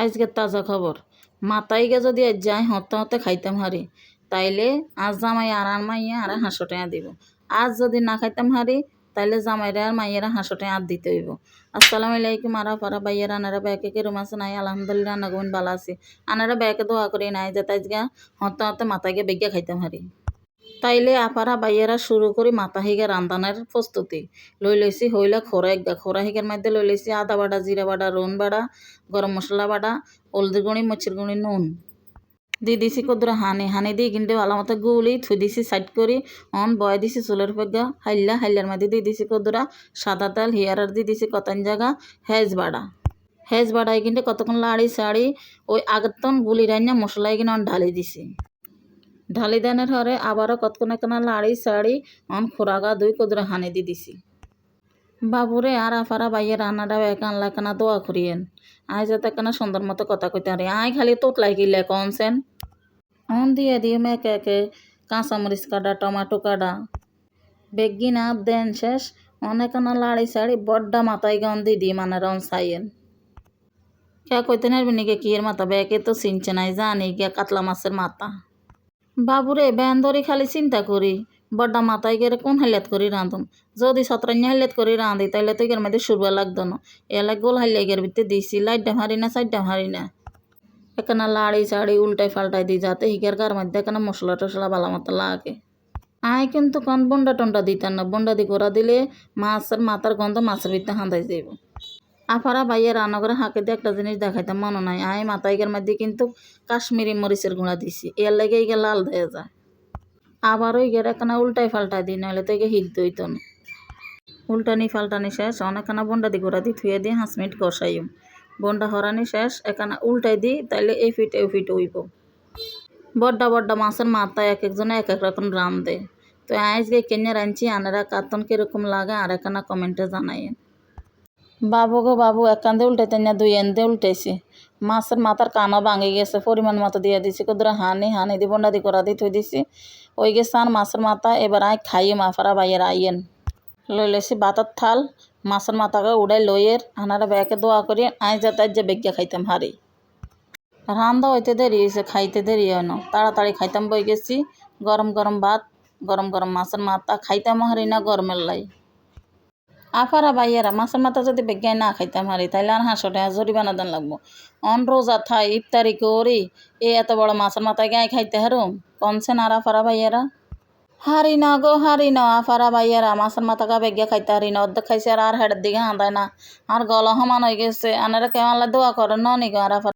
আজকের তাজা খবর, মাতাইগে যদি আজ যাই হতে হতে খাইতাম হারি তাইলে আজ জামাই আর মাইয়া আর 500 টাকা দিব। আজ যদি না খাইতাম হারি তাইলে জামাইরা আর মাইয়েরা 500 টাকা আর দিতে হইব। আসসালামু আলাইকুম আরা পারা বাইয়েরা আনারা ব্যাকে কিরম আছে নাই আলহামদুলিল্লাহ নাগুন ভালো আছি। আনারা ব্যাকে দোয়া করি নাই যে আজকে হতে হতে মাতাইগে বেগিয়া খাইতাম হারি। তাইলে আপারা বাইয়েরা শুরু করি মাথা হিগে রান্ধানের প্রস্তুতি লইছি হইলে খোরা হিগের মধ্যে লইছি আদা বাটা, জিরা বাটা, রুন বাটা, গরম মশলা বাটা, হলদি গুঁড়ি, মরিচের গুঁড়ি, নুন দিয়ে দিছি কদুরা হানি দিয়ে কিন্তু ভালো মতো গুলি থুই দিছি সাইড করি বয় দিছি চুলের পেগা হাইলার মধ্যে দিয়ে দিছি কদুরা সাদা তেল হিয়ার দিয়ে দিছি কতন জায়গা হেজ বাড়াই কিন্তু কতক্ষণ লাড়ি শাড়ি ওই আগতন গুলি রান্না মশলাই কিনে ঢালি দিছি। ঢালি দেনের হরে আবারও কতক্ষণ একখানা লাড়ি শাড়ি খোরাগা দুই কদুরা হানি দিয়ে দিছি। বাবুরে আর আফারা বাইয়ে রান্নাটা একানলা কেনা দোয়া করিয়েন আয় যাতে একখানা সুন্দর মতো কথা কইতে পারি। আয় খালি তোতলাই কিলে কনছেন দিয়ে দিম একে একে কাঁচামরিচ কাটা, টমাটো কাটা বেগি না দেন শেষ অনেকখানা লাড়ি শাড়ি বড্ডা মাথায় গান দিদি মানে রন চাইয়েন কে কইতে নারবি নাকি কি এর মাথা ব্যাকে তো চিনছে নাই জানি গিয়া কাতলা মাছের মাথা। বাবুরে ব্যান ধরি খালি চিন্তা করি বড্ডা মাথায় গেলে কোন হাইলাত করি রাঁধুম। যদি সতরান্যা হাইলাত করি রাঁধি তাইলে তো এর মধ্যে সুরবা লাগতো না। এলা গোল হাইলে গের ভিতরে দিছি লাইটটা হারি না সাইডটা হারি না এখানে লাড়ি চাড়ি উল্টাই ফাল্টাই দিই যাতে হিগের গার মধ্যে এখানে মশলা টশলা ভালো মতো লাগে। আয় কিন্তু কোন বন্ডা টন্ডা দিতেন না, বন্ডা দি করা দিলে মাছের মাথার গন্ধ মাছের ভিতরে হাঁদাই যাইব। আফারা বাইয়ে রান্না করে হাঁকে দিয়ে একটা জিনিস দেখাইতাম মনে নাই আয় মাথাইগের মধ্যে কিন্তু কাশ্মীরি মরিচের গুঁড়া দিছি এর লেগে ইগে লাল হয়ে যায়। আবার ওই গের একখানা উল্টাই ফাল্টাই দিই নাহলে তো এগে হিলতে হইতো না। উল্টানি ফাল্টানি শেষ অনেকখানা বন্ডা দি গোড়া দি থুয়ে দিয়ে 5 মিনিট কষাইম। বন্ডা হরানি শেষ এখানে উল্টাই দিই তাইলে এই ফিট হইব। বড্ডা মাছের মাথা এক একজনে এক এক রকম রাঁধে। তো আজকে কেনে রাঁধছি আনারা কাতন কিরকম লাগে আর এখানে কমেন্টে জানাইন। বাবু গো বাবু এক কান্দে উল্টাইতে না দুই এন্দে উল্টাইছি মাছের মাথার কানও ভাঙে গেছে পরিমাণ মতো দিয়ে দিছি কদরা হানি দি বন্ডা দি করা দি থই দিছি ওই গেছে আর মাছের মাথা। এবার আয় খাইয়ে মাফারা বাইয়ের আইয়েন লইলেছি বাতার থাল মাছের মাথাকে উড়াই লইয়ের আনারা ব্যাকে দোয়া করি আয় যাতে যে বেগিয়া খাইতাম হারি। রান্না হইতে দেরি হয়েছে খাইতে দেরি হয় না তাড়াতাড়ি খাইতাম বই গেছি। গরম ভাত গরম মাছের মাথা খাইতাম হারি না গরমের লাই। আফারা বাইয়েরা মাছের মাথা যদি বেগাই না খাইতাম হারি তাইলে আর 500 টাকা জরিমানা দেন লাগবো। রোজা থাই ইফতারি করি এত বড় মাছের মাথায় গায়ে খাইতে হারুম কনছেন আর আফারা বাইয়েরা হারি না গো হারি না। আফারা বাইয়েরা মাছের মাথা গা বেগিয়া খাইতে হারি না অর্ধেক খাইছে আর হেডের দিকে হাঁদায় না আর গলা সমান হয়ে গেছে আনারা কেমন দোয়া করেন নি গো আর